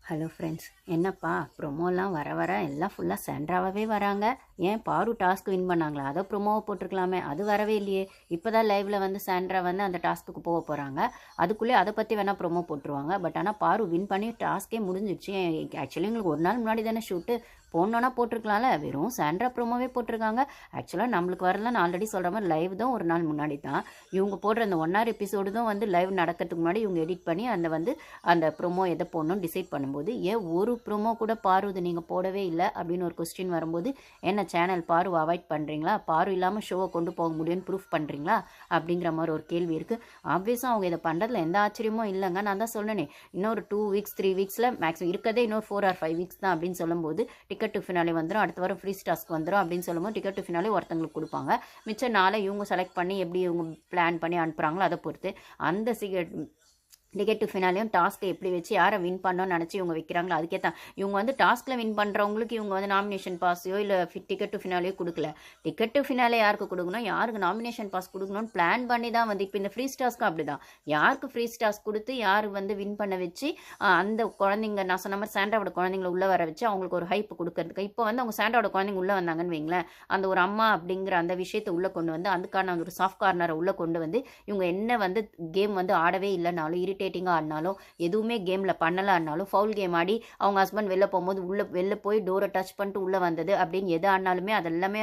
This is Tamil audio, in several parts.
ஹலோ ஃப்ரெண்ட்ஸ், என்னப்பா ப்ரொமோலாம் வர வர எல்லாம் ஃபுல்லாக சென்ட்ராகவே வராங்க. ஏன் பாரு டாஸ்க் வின் பண்ணாங்களா, அதை ப்ரொமோவை போட்டிருக்கலாமே, அது வரவே இல்லையே. இப்போ தான் லைவில் வந்து சாண்ட்ரா வந்து அந்த டாஸ்க்குக்கு போக போகிறாங்க. அதுக்குள்ளே அதை பற்றி வேணால் ப்ரொமோ போட்டுருவாங்க. பட் ஆனால் பாரு வின் பண்ணி டாஸ்க்கே முடிஞ்சிடுச்சு. ஆக்சுவலி உங்களுக்கு ஒரு நாள் முன்னாடி தானே ஷூட்டு, போடணுன்னா போட்டிருக்கலாம்ல. வெறும் சாண்ட்ரா ப்ரோமோவே போட்டிருக்காங்க. ஆக்சுவலாக நம்மளுக்கு வரலாம், நான் ஆல்ரெடி சொல்கிற மாதிரி லைவ் தான் ஒரு நாள் முன்னாடி தான் இவங்க போடுற அந்த 1 hour எபிசோடு தான் வந்து லைவ் நடக்கிறதுக்கு முன்னாடி இவங்க எடிட் பண்ணி அந்த ப்ரோமோ எதை போடணும்னு டிசைட் பண்ணும்போது, ஏன் ஒரு ப்ரோமோ கூட பாரு இது நீங்கள் போடவே இல்லை அப்படின்னு ஒரு கொஸ்டின் வரும்போது, என்ன சேனல் பாரு அவாய்ட் பண்ணுறீங்களா, பாரு இல்லாமல் ஷோவை கொண்டு போக முடியும்னு ப்ரூஃப் பண்ணுறீங்களா அப்படிங்கிற மாதிரி ஒரு கேள்வி இருக்குது. ஆப்வியஸாக அவங்க இதை பண்ணுறதுல எந்த ஆச்சரியமும் இல்லைங்க. நான் தான் சொன்னேனே, இன்னொரு 2 weeks 3 weeksல மேக்ஸிமம் இருக்கதே இன்னொரு 4 or 5 weeks தான் அப்படின்னு சொல்லும்போது, டிக்கெட் டு ஃபினாலே வந்துடும், அடுத்த வாரம் ஃப்ரீ டாஸ்க் வந்துடும் அப்படின்னு சொல்லும்போது டிக்கெட் டு ஃபினாலே ஒருத்தங்களுக்கு கொடுப்பாங்க. மிச்ச நாளை இவங்க செலக்ட் பண்ணி எப்படி இவங்க பிளான் பண்ணி அனுப்புகிறாங்களோ அதை பொறுத்து அந்த டிக்கெட் டு ஃபினாலையும் டாஸ்க்கை எப்படி வச்சு யாரை வின் பண்ணணும்னு நினச்சி இவங்க வைக்கிறாங்களோ அதுக்கே தான். இவங்க வந்து டாஸ்கில் வின் பண்ணுறவங்களுக்கு இவங்க வந்து நாமினேஷன் பாஸையோ இல்லை டிக்கெட் டு ஃபினாலையோ கொடுக்கல. டிக்கெட் டு ஃபினாலே யாருக்கு கொடுக்கணும், யாருக்கு நாமினேஷன் பாஸ் கொடுக்கணும்னு பிளான் பண்ணி தான் வந்து இப்போ இந்த ஃப்ரீ டாஸ்க்கும் அப்படி தான். யாருக்கு ஃப்ரீ டாஸ்க் கொடுத்து யார் வந்து வின் பண்ண வச்சு அந்த குழந்தைங்க, நான் சொன்ன மாதிரி சாண்டாவோட குழந்தைங்கள உள்ளே வர வச்சு அவங்களுக்கு ஒரு ஹைப் கொடுக்கறதுக்கு. இப்போ வந்து அவங்க சாண்டாவோட குழந்தைங்க உள்ளே வந்தாங்கன்னு வைங்களேன், அந்த ஒரு அம்மா அப்படிங்கிற அந்த விஷயத்தை உள்ளே கொண்டு வந்து அதுக்கான ஒரு சாஃப்ட் கார்னரை உள்ளே கொண்டு வந்து இவங்க என்ன வந்து கேம் வந்து ஆடவே இல்லைனாலும் இரிட்டேட்டிங்காக ஆடினாலும் எதுவுமே கேமில் பண்ணலான்னாலும் ஃபவுல் கேம் ஆடி அவங்க ஹஸ்பண்ட் வெளில போகும்போது வெளில போய் டோரை டச் பண்ணிட்டு உள்ளே வந்தது அப்படின்னு எது ஆடினாலுமே அதெல்லாமே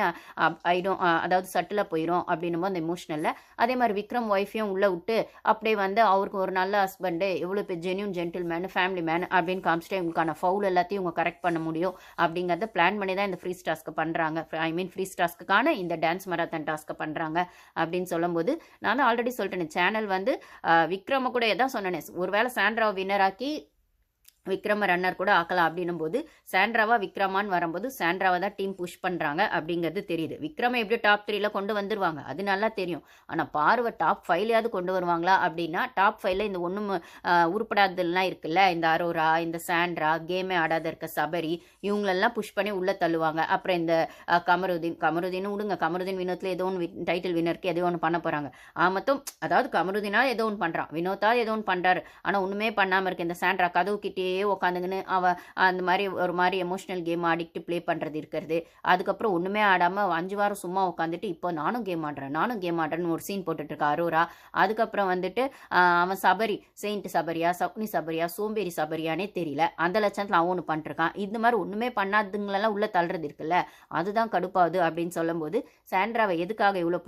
ஆயிடும், அதாவது சட்டில் போயிடும் அப்படின்னும் அந்த எமோஷனலில். அதே மாதிரி விக்ரம் ஒய்ஃபையும் உள்ளே விட்டு அப்படியே வந்து அவருக்கு ஒரு நல்ல ஹஸ்பண்டு, எவ்வளோ பேர் genuine gentle man family man அப்படின்னு காமிச்சிட்டு இவங்களுக்கான ஃபவுல் எல்லாத்தையும் இவங்க கரெக்ட் பண்ண முடியும் அப்படிங்கிறத பிளான் பண்ணி தான் இந்த ஃப்ரீ டாஸ்க்கு பண்ணுறாங்க. ஃப்ரீ டாஸ்க்குக்கான இந்த டான்ஸ் மராத்தான் டாஸ்க்கை பண்ணுறாங்க அப்படின்னு சொல்லும்போது, நான் தான் ஆல்ரெடி சொல்லிட்டேன் சேனல் வந்து விக்ரம கூட எதான் சொன்னேன், ஒருவேளை சாண்ட்ராவை வின்னராக்கி விக்ரம ரன்னர் கூட ஆக்கலாம் அப்படின்னும் போது சாண்ட்ராவா விக்ரமான்னு வரும்போது சாண்ட்ராவை தான் டீம் புஷ் பண்ணுறாங்க அப்படிங்கிறது தெரியுது. விக்ரம எப்படி டாப் 3ல கொண்டு வந்துருவாங்க அது நல்லா தெரியும். ஆனால் பார்வை டாப் 5லையாவது கொண்டு வருவாங்களா அப்படின்னா, டாப் 5ல இந்த ஒன்றும் உருப்படாததுலாம் இருக்குல்ல, இந்த அரோரா, இந்த சாண்ட்ரா, கேமே ஆடாத இருக்க சபரி, இவங்களெல்லாம் புஷ் பண்ணி உள்ளே தள்ளுவாங்க. அப்புறம் இந்த கமருதீன் விடுங்க, கமருதீன் வினோத்தில் ஏதோ ஒன்று டைட்டில் வினருக்கு ஏதோ ஒன்று பண்ண போகிறாங்க. மொத்தம் அதாவது கமருதீனாவது ஏதோ ஒன்று பண்ணுறான், வினோத்தாவது ஏதோ ஒன்று பண்ணுறாரு, ஆனால் ஒன்றுமே பண்ணாமல் இருக்கு. இந்த சாண்ட்ரா கதவு கிட்டே உட்காந்துங்கன்னு அந்த மாதிரி ஒரு மாதிரி எமோஷனல் கேம் ஆடிக்கிட்டு ப்ளே பண்ணுறது இருக்கிறது. அதுக்கப்புறம் ஒன்றுமே ஆடாமல் 5 வாரம் சும்மா உட்காந்துட்டு இப்போ நானும் கேம் ஆடுறேன்னு ஒரு சீன் போட்டுட்டு இருக்கா அரோரா. அதுக்கப்புறம் வந்துட்டு அவன் சபரி, செயின்ட் சபரியா சப்னி சபரியா சோம்பேறி சபரியானே தெரியல, அந்த லட்சத்தில் அவன் ஒன்று பண்ணிருக்கான். இந்த மாதிரி ஒன்றுமே பண்ணாதுங்களெல்லாம் உள்ளே தள்ளுறது இருக்குல்ல, அதுதான் கடுப்பாகுது அப்படின்னு சொல்லும்போது சாண்ட்ராவை எதுக்காக இவ்வளோ